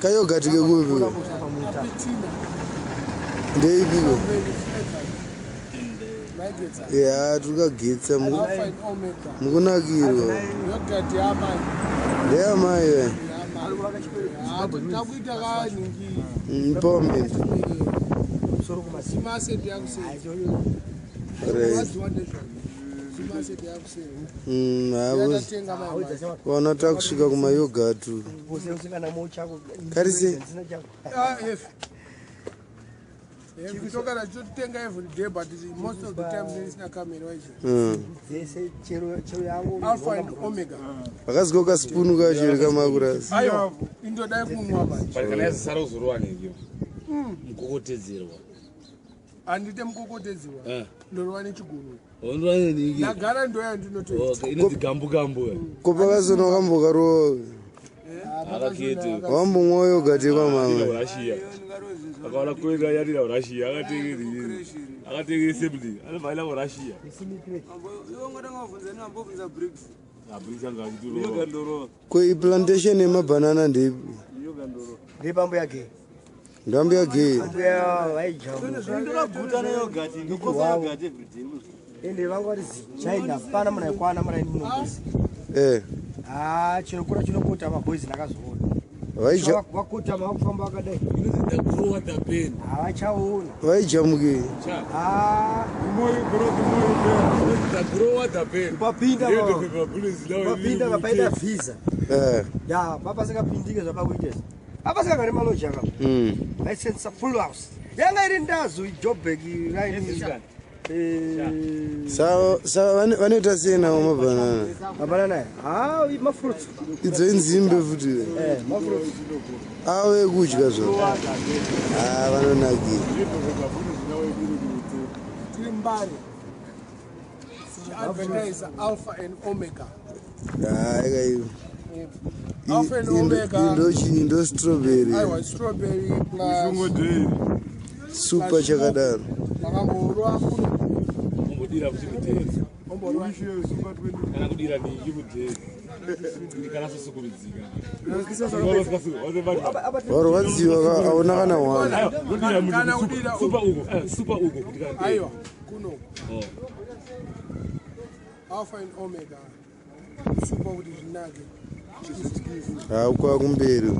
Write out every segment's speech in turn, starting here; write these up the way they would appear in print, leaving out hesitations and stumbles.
kayogati kekupi ndeipiko ya tukagetsa mukunakirwa ndeyamai we empowerment wana takusvika kumayogatu karise vakazika kasipunu kachiri kamakurasi andite mukokotedzerwa ndorwa nechiguru ndagara ndoya ndinotoita inonzi gambu kopakazona wakambokarowa wambomwa yogati kwamama akaona kwenda yari la Russia akatenge assembly alivhaila ku Russia kweplantation yemabanana ndeipi ndepambo yake ndambo yake ende vangwari china pana munaikwana muraini munobvisi chinokura chinokota mabhoizi ndakazoona vakotama vakufamba vakadai havachaona vaijamuke papinda vapaita vhisa ya vapasingapindike zvapakuitesa apasingagari maloji aka vaisenzesa full house yanga iri ndazo ijobek sa vanoita sei nawo mabanana mabanana mafruits idzo inzimbe futi mafruits avo ekudya zvo vanonakira kaivo indo strawberry super chakadaro warwadziwa aona kana wana haukwa kumberi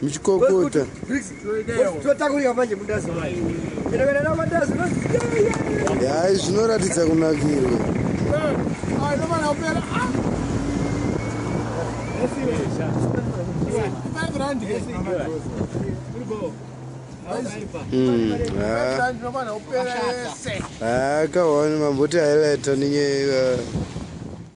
muchikokota totakurika manje mundazi inoenda mandazi hai zvinoratidza kunakirwa akawani mamboti highlighta ninyeka